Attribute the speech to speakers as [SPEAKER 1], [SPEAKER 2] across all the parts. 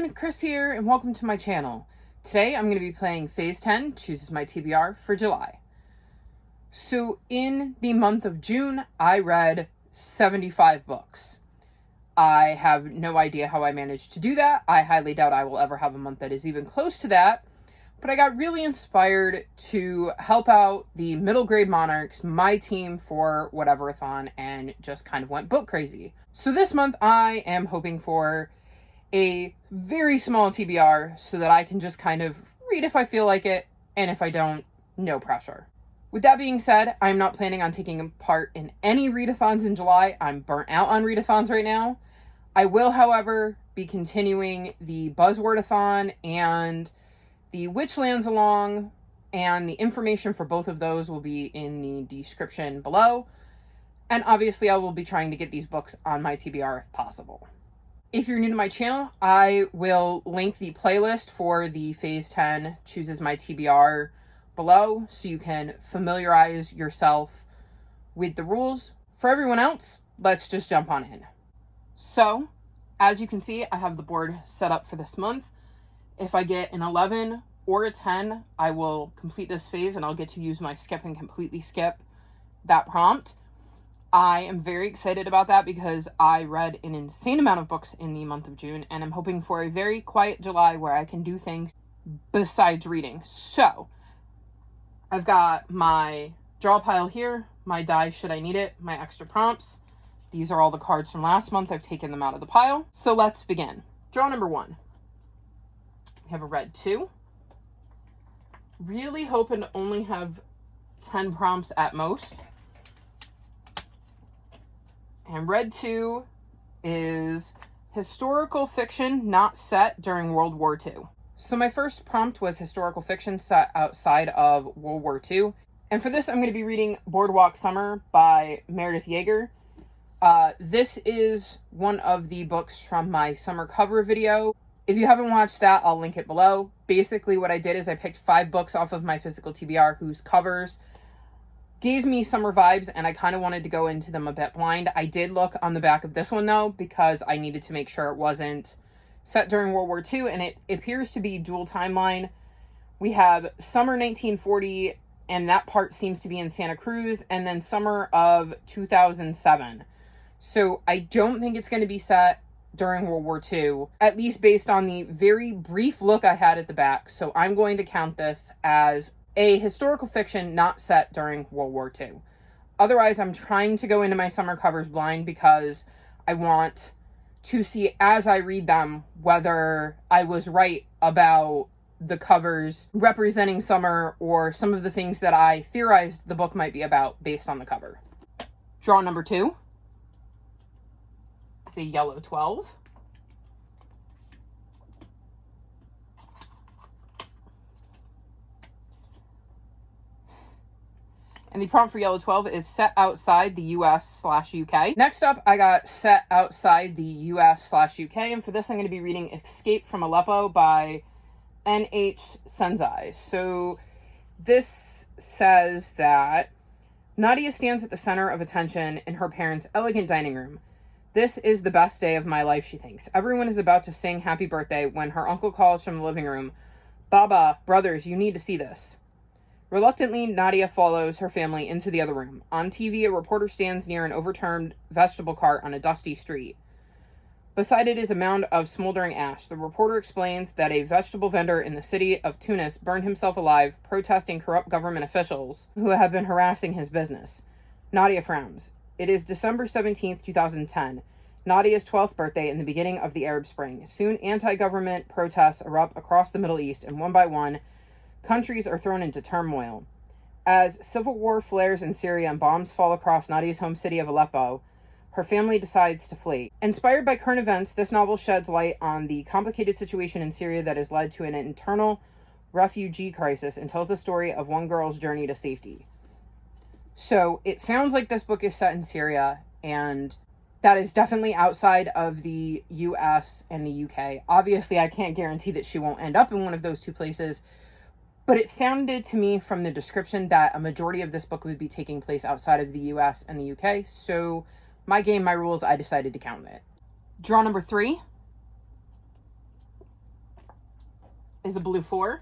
[SPEAKER 1] everyone, Chris here, and welcome to my channel. Today I'm going to be playing Phase 10, Chooses My TBR, for July. So in the month of June, I read 75 books. I have no idea how I managed to do that. I highly doubt I will ever have a month that is even close to that. But I got really inspired to help out the middle grade Monarchs, my team for whatever-a-thon, and just kind of went book crazy. So this month I am hoping for a very small TBR so that I can just kind of read if I feel like it, and if I don't, no pressure. With that being said, I'm not planning on taking part in any readathons in July. I'm burnt out on readathons right now. I will, however, be continuing the Buzzwordathon and the Witchlands Along, and the information for both of those will be in the description below. And obviously I will be trying to get these books on my TBR if possible. If you're new to my channel, I will link the playlist for the Phase 10 Chooses My TBR below so you can familiarize yourself with the rules. For everyone else, let's just jump on in. So, as you can see, I have the board set up for this month. If I get an 11 or a 10, I will complete this phase and I'll get to use my skip and completely skip that prompt. I am very excited about that because I read an insane amount of books in the month of June, and I'm hoping for a very quiet July where I can do things besides reading. So, I've got my draw pile here, my die should I need it, my extra prompts. These are all the cards from last month. I've taken them out of the pile. So let's begin. Draw number 1. We have a red 2. Really hoping to only have 10 prompts at most. And red 2 is historical fiction not set during World War II. So my first prompt was historical fiction set outside of World War II. And for this, I'm going to be reading Boardwalk Summer by Meredith Yeager. This is one of the books from my summer cover video. If you haven't watched that, I'll link it below. Basically, what I did is I picked 5 books off of my physical TBR whose covers gave me summer vibes, and I kind of wanted to go into them a bit blind. I did look on the back of this one, though, because I needed to make sure it wasn't set during World War II, and it appears to be dual timeline. We have summer 1940, and that part seems to be in Santa Cruz, and then summer of 2007. So I don't think it's going to be set during World War II, at least based on the very brief look I had at the back. So I'm going to count this as a historical fiction not set during World War II. Otherwise, I'm trying to go into my summer covers blind because I want to see as I read them whether I was right about the covers representing summer or some of the things that I theorized the book might be about based on the cover. Draw number 2 is a yellow 12. And the prompt for yellow 12 is set outside the US/UK. Next up, I got set outside the US/UK. And for this, I'm going to be reading Escape from Aleppo by N.H. Senzai. So this says that Nadia stands at the center of attention in her parents' elegant dining room. This is the best day of my life, she thinks. Everyone is about to sing happy birthday when her uncle calls from the living room. Baba, brothers, you need to see this. Reluctantly, Nadia follows her family into the other room. On TV, a reporter stands near an overturned vegetable cart on a dusty street. Beside it is a mound of smoldering ash. The reporter explains that a vegetable vendor in the city of Tunis burned himself alive, protesting corrupt government officials who have been harassing his business. Nadia frowns. It is December 17th, 2010. Nadia's 12th birthday in the beginning of the Arab Spring. Soon, anti-government protests erupt across the Middle East, and one by one, countries are thrown into turmoil. As civil war flares in Syria and bombs fall across Nadia's home city of Aleppo, her family decides to flee. Inspired by current events, this novel sheds light on the complicated situation in Syria that has led to an internal refugee crisis and tells the story of one girl's journey to safety. So it sounds like this book is set in Syria, and that is definitely outside of the US and the UK. Obviously, I can't guarantee that she won't end up in one of those two places, but it sounded to me from the description that a majority of this book would be taking place outside of the US and the UK. So my game, my rules, I decided to count it. Draw number 3 is a blue 4.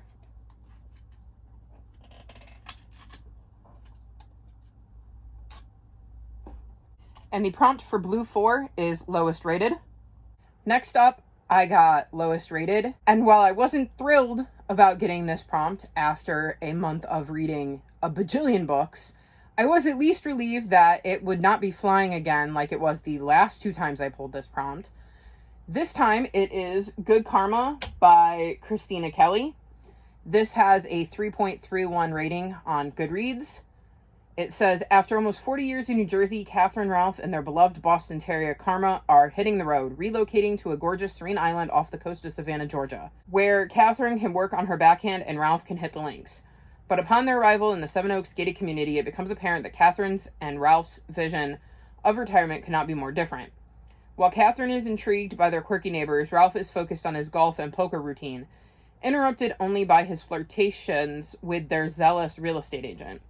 [SPEAKER 1] And the prompt for blue 4 is lowest rated. Next up, I got lowest rated. And while I wasn't thrilled about getting this prompt after a month of reading a bajillion books, I was at least relieved that it would not be flying again like it was the last 2 times I pulled this prompt. This time it is Good Karma by Christina Kelly. This has a 3.31 rating on Goodreads. It says, after almost 40 years in New Jersey, Catherine, Ralph, and their beloved Boston Terrier Karma are hitting the road, relocating to a gorgeous serene island off the coast of Savannah, Georgia, where Catherine can work on her backhand and Ralph can hit the links. But upon their arrival in the Seven Oaks gated community, it becomes apparent that Catherine's and Ralph's vision of retirement could not be more different. While Catherine is intrigued by their quirky neighbors, Ralph is focused on his golf and poker routine, interrupted only by his flirtations with their zealous real estate agent.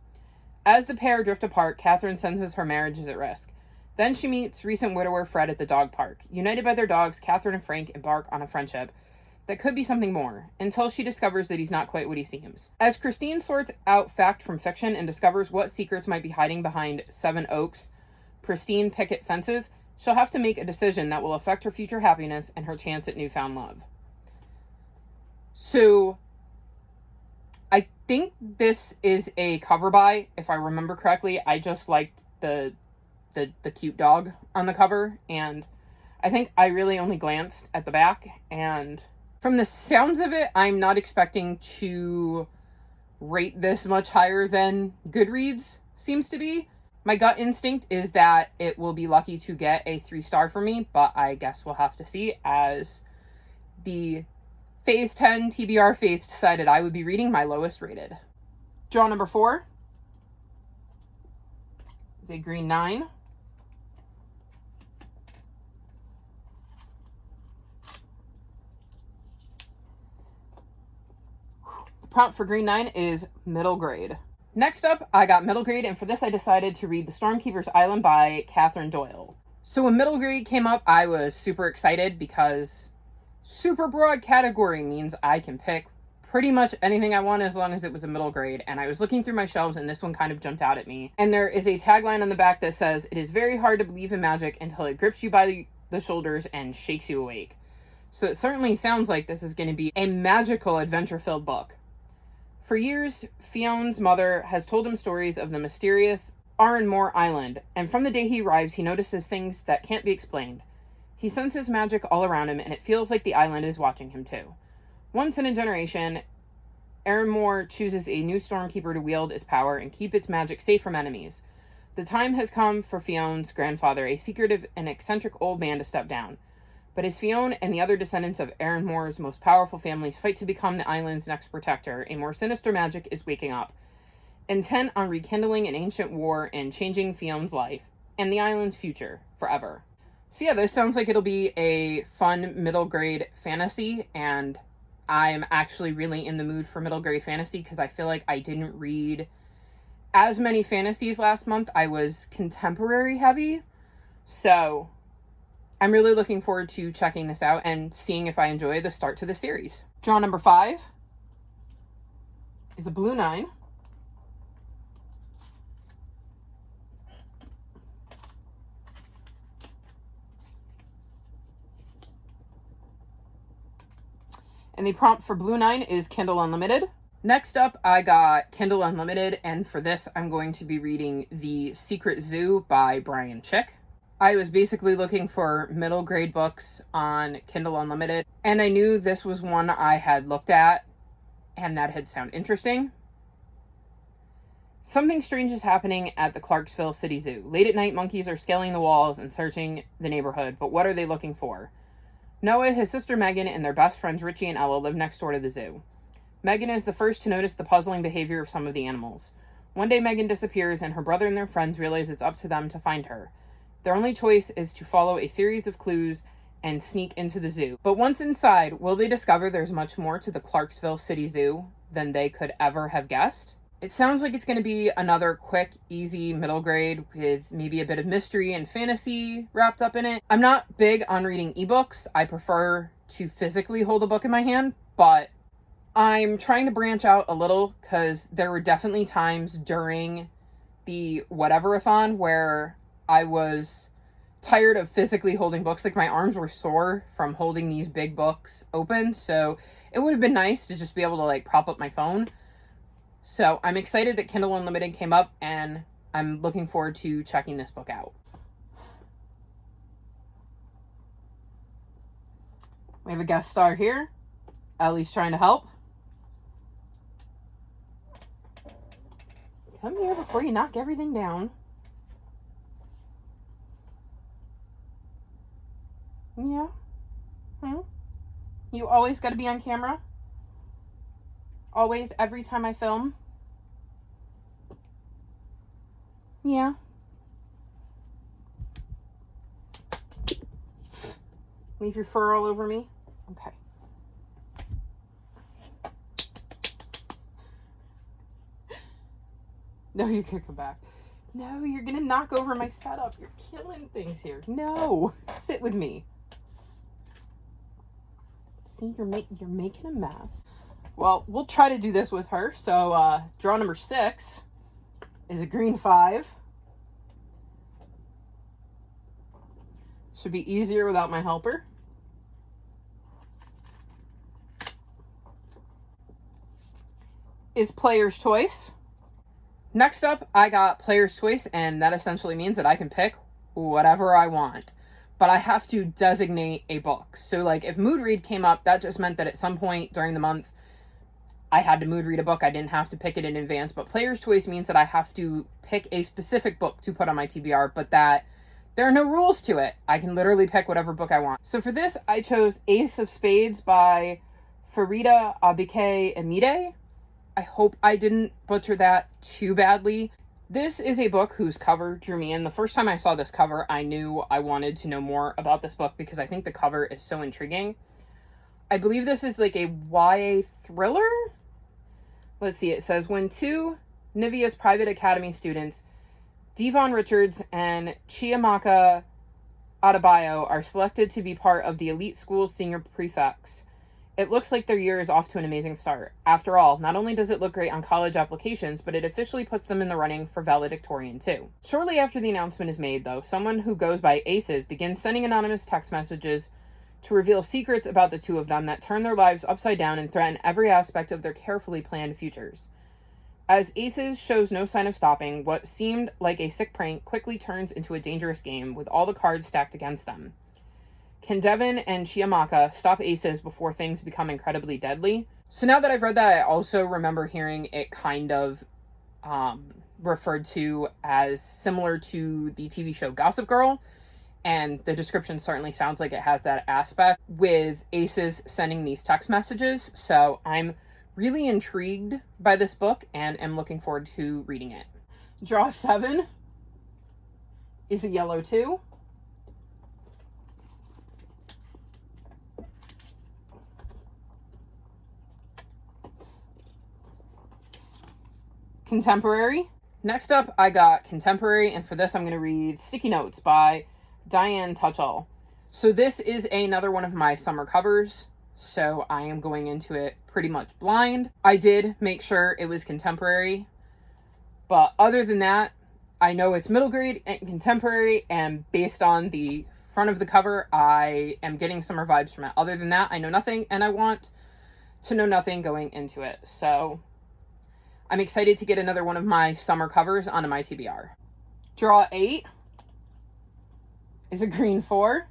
[SPEAKER 1] As the pair drift apart, Catherine senses her marriage is at risk. Then she meets recent widower Fred at the dog park. United by their dogs, Catherine and Frank embark on a friendship that could be something more, until she discovers that he's not quite what he seems. As Christine sorts out fact from fiction and discovers what secrets might be hiding behind Seven Oaks' pristine picket fences, she'll have to make a decision that will affect her future happiness and her chance at newfound love. So, I think this is a cover buy, if I remember correctly. I just liked the cute dog on the cover, and I think I really only glanced at the back, and from the sounds of it, I'm not expecting to rate this much higher than Goodreads seems to be. My gut instinct is that it will be lucky to get a 3-star for me, but I guess we'll have to see, as the Phase 10 TBR Phase decided I would be reading my lowest rated. Draw number 4 is a green 9. The prompt for green 9 is middle grade. Next up, I got middle grade, and for this I decided to read The Stormkeeper's Island by Catherine Doyle. So when middle grade came up, I was super excited because super broad category means I can pick pretty much anything I want as long as it was a middle grade. And I was looking through my shelves and this one kind of jumped out at me. And there is a tagline on the back that says, "It is very hard to believe in magic until it grips you by the shoulders and shakes you awake." So it certainly sounds like this is going to be a magical adventure-filled book. For years, Fion's mother has told him stories of the mysterious Arranmore Island, and from the day he arrives, he notices things that can't be explained. He senses magic all around him, and it feels like the island is watching him too. Once in a generation, Arranmore chooses a new Stormkeeper to wield its power and keep its magic safe from enemies. The time has come for Fion's grandfather, a secretive and eccentric old man, to step down. But as Fion and the other descendants of Arranmore's most powerful families fight to become the island's next protector, a more sinister magic is waking up, intent on rekindling an ancient war and changing Fion's life and the island's future forever. So yeah, this sounds like it'll be a fun middle grade fantasy, and I'm actually really in the mood for middle grade fantasy because I feel like I didn't read as many fantasies last month. I was contemporary heavy, so I'm really looking forward to checking this out and seeing if I enjoy the start to the series. Draw number 5 is a blue 9. And the prompt for blue 9 is Kindle Unlimited. Next up, I got Kindle Unlimited, and for this, I'm going to be reading The Secret Zoo by Brian Chick. I was basically looking for middle grade books on Kindle Unlimited, and I knew this was one I had looked at and that had sounded interesting. Something strange is happening at the Clarksville City Zoo. Late at night, monkeys are scaling the walls and searching the neighborhood, but what are they looking for? Noah, his sister Megan, and their best friends Richie and Ella live next door to the zoo. Megan is the first to notice the puzzling behavior of some of the animals. One day Megan disappears, and her brother and their friends realize it's up to them to find her. Their only choice is to follow a series of clues and sneak into the zoo. But once inside, will they discover there's much more to the Clarksville City Zoo than they could ever have guessed? It sounds like it's going to be another quick, easy middle grade with maybe a bit of mystery and fantasy wrapped up in it. I'm not big on reading ebooks. I prefer to physically hold a book in my hand, but I'm trying to branch out a little because there were definitely times during the whatever-a-thon where I was tired of physically holding books. Like, my arms were sore from holding these big books open, so it would have been nice to just be able to, like, prop up my phone. So I'm excited that Kindle Unlimited came up, and I'm looking forward to checking this book out. We have a guest star here. Ellie's trying to help. Come here before you knock everything down. Yeah. You always got to be on camera? Always, every time I film? Yeah. Leave your fur all over me? Okay. No, you're gonna come back. No, you're gonna knock over my setup. You're killing things here. No, sit with me. See, you're making a mess. Well, we'll try to do this with her. So, draw number 6 is a green 5. Should be easier without my helper. Is Player's Choice. Next up, I got Player's Choice, and that essentially means that I can pick whatever I want. But I have to designate a book. So, like, if Mood Read came up, that just meant that at some point during the month, I had to mood read a book. I didn't have to pick it in advance. But Player's Choice means that I have to pick a specific book to put on my TBR, but that there are no rules to it. I can literally pick whatever book I want. So for this, I chose Ace of Spades by Farida Abike Emide. I hope I didn't butcher that too badly. This is a book whose cover drew me in. The first time I saw this cover, I knew I wanted to know more about this book because I think the cover is so intriguing. I believe this is like a YA thriller? Let's see, it says, when 2 Nivea's private academy students, Devon Richards and Chiamaka Adebayo, are selected to be part of the elite school's senior prefects, it looks like their year is off to an amazing start. After all, not only does it look great on college applications, but it officially puts them in the running for valedictorian too. Shortly after the announcement is made, though, someone who goes by Aces begins sending anonymous text messages to reveal secrets about the two of them that turn their lives upside down and threaten every aspect of their carefully planned futures. As Aces shows no sign of stopping, what seemed like a sick prank quickly turns into a dangerous game with all the cards stacked against them. Can Devon and Chiamaka stop Aces before things become incredibly deadly? So now that I've read that, I also remember hearing it kind of referred to as similar to the TV show Gossip Girl, and the description certainly sounds like it has that aspect with Aces sending these text messages. So I'm really intrigued by this book and am looking forward to reading it. Draw 7 is a yellow 2. Contemporary. Next up, I got Contemporary, and for this I'm going to read Sticky Notes by Diane Tutchell. So this is another one of my summer covers, so I am going into it pretty much blind. I did make sure it was contemporary, but other than that, I know it's middle grade and contemporary, and based on the front of the cover, I am getting summer vibes from it. Other than that, I know nothing, and I want to know nothing going into it, so I'm excited to get another one of my summer covers onto my TBR. Draw 8 is a green 4.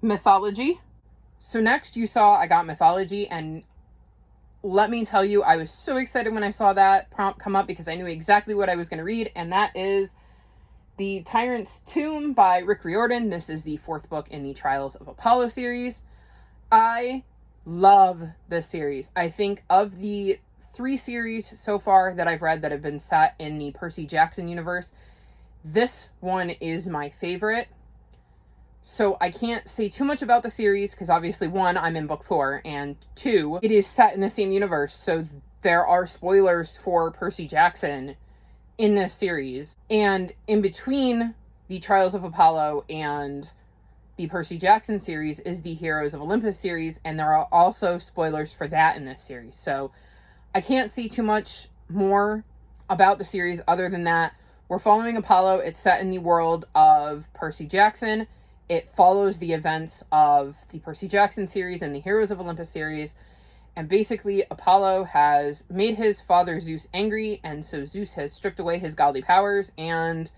[SPEAKER 1] Mythology. So next you saw I got Mythology, and let me tell you, I was so excited when I saw that prompt come up because I knew exactly what I was going to read, and that is The Tyrant's Tomb by Rick Riordan. This is the 4th book in the Trials of Apollo series. I love this series. I think of the 3 series so far that I've read that have been set in the Percy Jackson universe, this one is my favorite. So I can't say too much about the series because obviously 1, I'm in book 4, and 2, it is set in the same universe. So there are spoilers for Percy Jackson in this series. And in between the Trials of Apollo and the Percy Jackson series is the Heroes of Olympus series, and there are also spoilers for that in this series. So I can't see too much more about the series other than that. We're following Apollo. It's set in the world of Percy Jackson. It follows the events of the Percy Jackson series and the Heroes of Olympus series. And basically, Apollo has made his father Zeus angry, and so Zeus has stripped away his godly powers and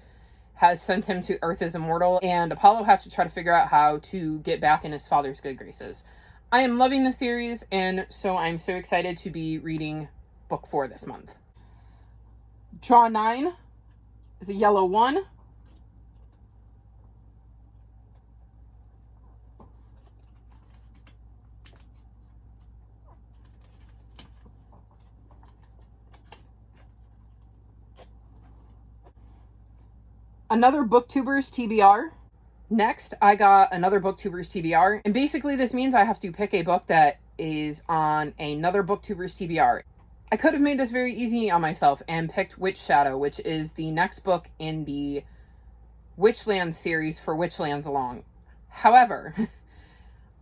[SPEAKER 1] has sent him to Earth as immortal. And Apollo has to try to figure out how to get back in his father's good graces. I am loving the series, and so I'm so excited to be reading book 4 this month. Draw 9 is a yellow 1. Another Booktubers TBR. Next, I got another Booktubers TBR. And basically this means I have to pick a book that is on another Booktubers TBR. I could have made this very easy on myself and picked Witch Shadow, which is the next book in the Witchlands series for Witchlands Along. However,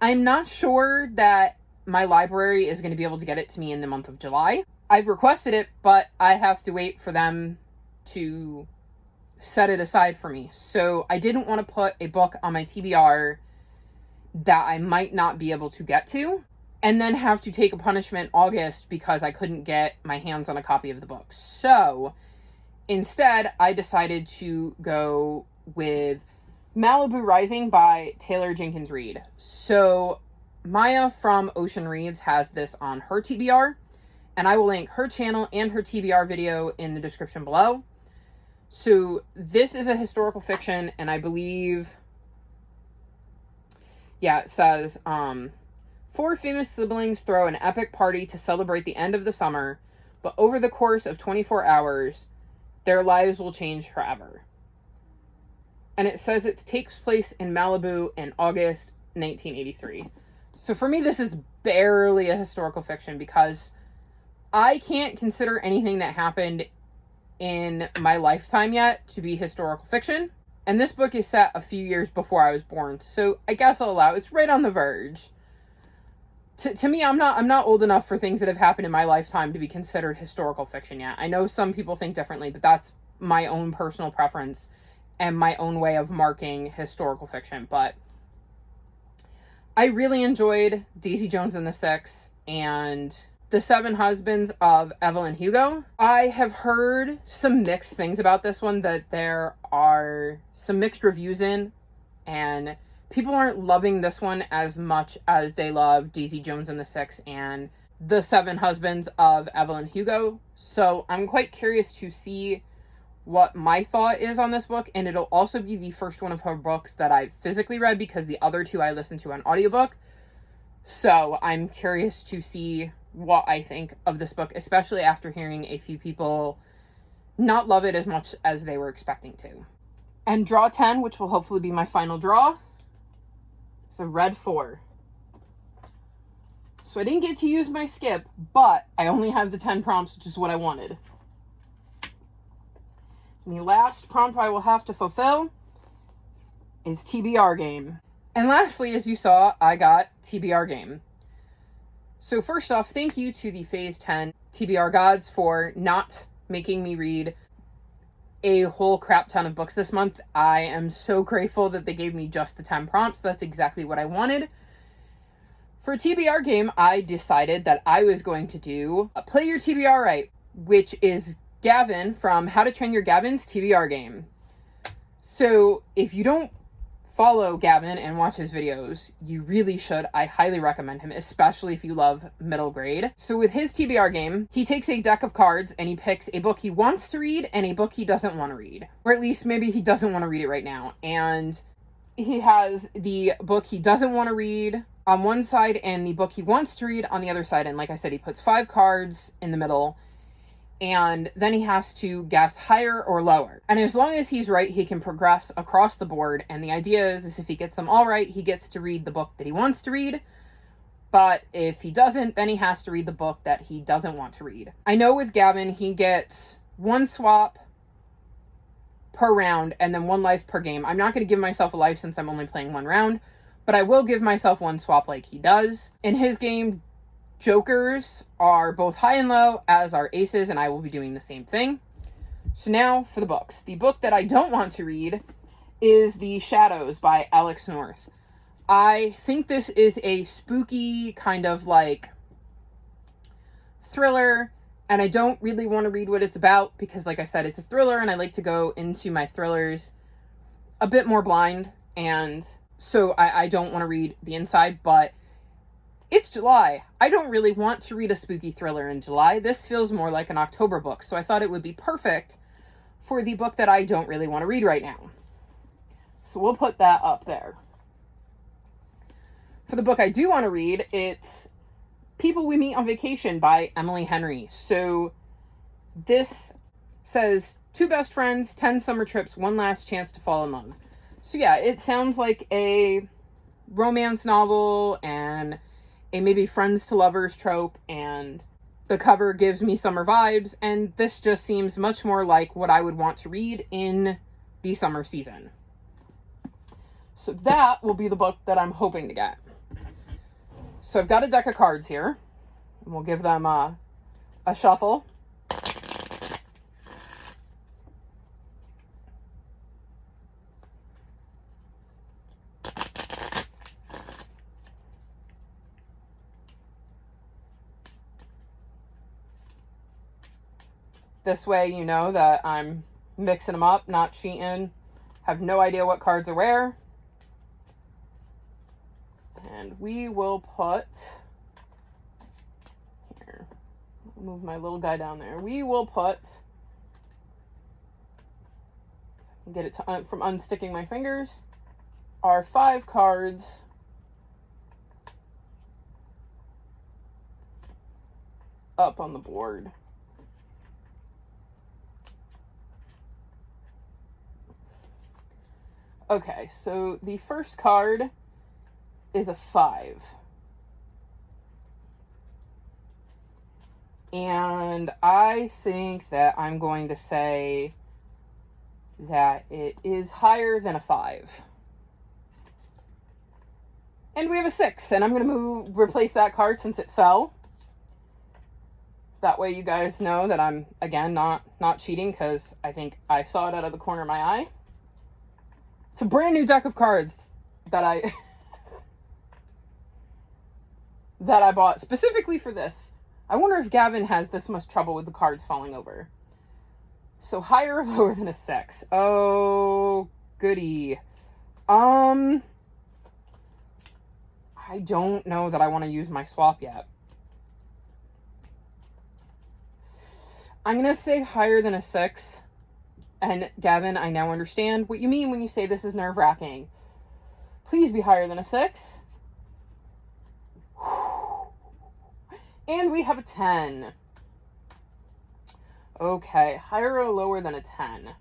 [SPEAKER 1] I'm not sure that my library is going to be able to get it to me in the month of July. I've requested it, but I have to wait for them to set it aside for me. So I didn't want to put a book on my TBR that I might not be able to get to, and then have to take a punishment August because I couldn't get my hands on a copy of the book. So instead, I decided to go with Malibu Rising by Taylor Jenkins Reid. So Maya from Ocean Reads has this on her TBR, and I will link her channel and her TBR video in the description below. So this is a historical fiction, and I believe, it says, 4 famous siblings throw an epic party to celebrate the end of the summer, but over the course of 24 hours, their lives will change forever. And it says it takes place in Malibu in August 1983. So for me, this is barely a historical fiction because I can't consider anything that happened in my lifetime yet to be historical fiction. And this book is set a few years before I was born, so I guess I'll allow it. It's right on the verge. To me, I'm not old enough for things that have happened in my lifetime to be considered historical fiction yet. I know some people think differently, but that's my own personal preference and my own way of marking historical fiction. But I really enjoyed Daisy Jones and the Six and The 7 Husbands of Evelyn Hugo. I have heard some mixed things about this one, that there are some mixed reviews in, and people aren't loving this one as much as they love Daisy Jones and the Six and The 7 Husbands of Evelyn Hugo. So I'm quite curious to see what my thought is on this book, and it'll also be the first one of her books that I've physically read because the other 2 I listened to on audiobook. So I'm curious to see what I think of this book, especially after hearing a few people not love it as much as they were expecting to. And draw 10, which will hopefully be my final draw, it's a red 4. So I didn't get to use my skip, but I only have the 10 prompts, which is what I wanted. And the last prompt I will have to fulfill is TBR Game. And lastly, as you saw, I got TBR Game. So first off, thank you to the Phase 10 TBR gods for not making me read a whole crap ton of books this month. I am so grateful that they gave me just the 10 prompts. That's exactly what I wanted. For TBR Game, I decided that I was going to do a Play Your TBR Right, which is Gavin from How to Train Your Gavin's TBR Game. So if you don't follow Gavin and watch his videos, you really should. I highly recommend him, especially if you love middle grade. So with his TBR game, he takes a deck of cards and he picks a book he wants to read and a book he doesn't want to read. Or at least maybe he doesn't want to read it right now. And he has the book he doesn't want to read on one side and the book he wants to read on the other side. And like I said, he puts 5 cards in the middle, and then he has to guess higher or lower. And as long as he's right, he can progress across the board. And the idea is if he gets them all right, he gets to read the book that he wants to read. But if he doesn't, then he has to read the book that he doesn't want to read. I know with Gavin, he gets 1 swap per round and then 1 life per game. I'm not going to give myself a life since I'm only playing 1 round, but I will give myself 1 swap like he does. In his game, jokers are both high and low, as are aces, and I will be doing the same thing. So now for the books. The book that I don't want to read is The Shadows by Alex North. I think this is a spooky kind of like thriller, and I don't really want to read what it's about because, like I said, it's a thriller and I like to go into my thrillers a bit more blind, and so I don't want to read the inside, but it's July. I don't really want to read a spooky thriller in July. This feels more like an October book, so I thought it would be perfect for the book that I don't really want to read right now. So we'll put that up there. For the book I do want to read, it's People We Meet on Vacation by Emily Henry. So this says 2 best friends, 10 summer trips, 1 last chance to fall in love. So yeah, it sounds like a romance novel and a maybe friends to lovers trope, and the cover gives me summer vibes, and this just seems much more like what I would want to read in the summer season. So that will be the book that I'm hoping to get. So I've got a deck of cards here, and we'll give them a shuffle. This way you know that I'm mixing them up, not cheating. Have no idea what cards are where. And we will put, here, move my little guy down there. We will put, get it to, from unsticking my fingers, our 5 cards up on the board. Okay, so the first card is a 5. And I think that I'm going to say that it is higher than a 5. And we have a 6, and I'm going to replace that card since it fell. That way you guys know that I'm, again, not cheating, because I think I saw it out of the corner of my eye. It's a brand new deck of cards that I that I bought specifically for this. I wonder if Gavin has this much trouble with the cards falling over. So higher or lower than a 6? Oh, goody. I don't know that I want to use my swap yet. I'm going to say higher than a 6. And Gavin, I now understand what you mean when you say this is nerve-wracking. Please be higher than a 6. And we have a 10. Okay, higher or lower than a 10?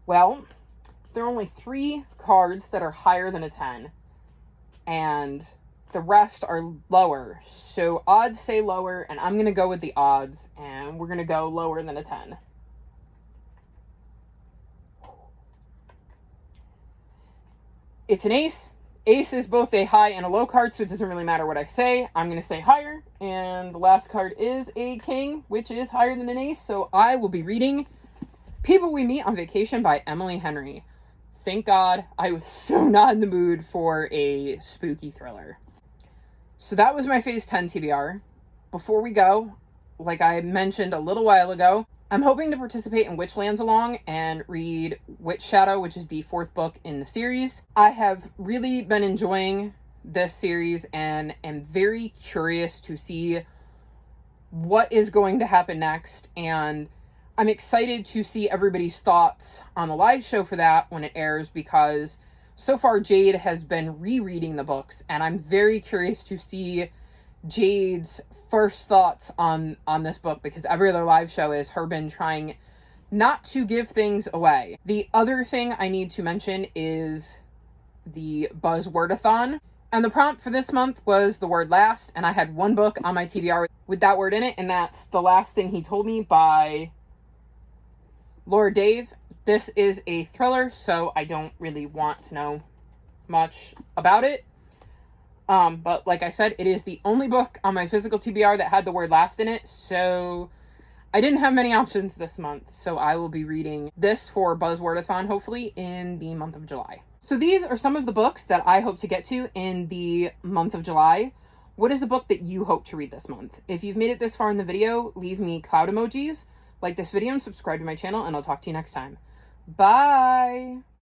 [SPEAKER 1] Well, there are only 3 cards that are higher than a 10. And the rest are lower. So odds say lower, and I'm going to go with the odds. And we're going to go lower than a 10. It's an ace. Ace is both a high and a low card, so it doesn't really matter what I say. I'm going to say higher. And the last card is a king, which is higher than an ace. So I will be reading People We Meet on Vacation by Emily Henry. Thank God. I was so not in the mood for a spooky thriller. So that was my Phase 10 TBR. Before we go, like I mentioned a little while ago, I'm hoping to participate in Witchlands Along and read Witch Shadow, which is the 4th book in the series. I have really been enjoying this series and am very curious to see what is going to happen next. And I'm excited to see everybody's thoughts on the live show for that when it airs, because so far Jade has been rereading the books, and I'm very curious to see Jade's first thoughts on this book, because every other live show is her been trying not to give things away. The other thing I need to mention is the Buzzwordathon. And the prompt for this month was the word last, and I had one book on my TBR with that word in it, and that's The Last Thing He Told Me by Laura Dave. This is a thriller, so I don't really want to know much about it. But like I said, it is the only book on my physical TBR that had the word last in it, so I didn't have many options this month, so I will be reading this for Buzzwordathon, hopefully, in the month of July. So these are some of the books that I hope to get to in the month of July. What is a book that you hope to read this month? If you've made it this far in the video, leave me cloud emojis, like this video, and subscribe to my channel, and I'll talk to you next time. Bye!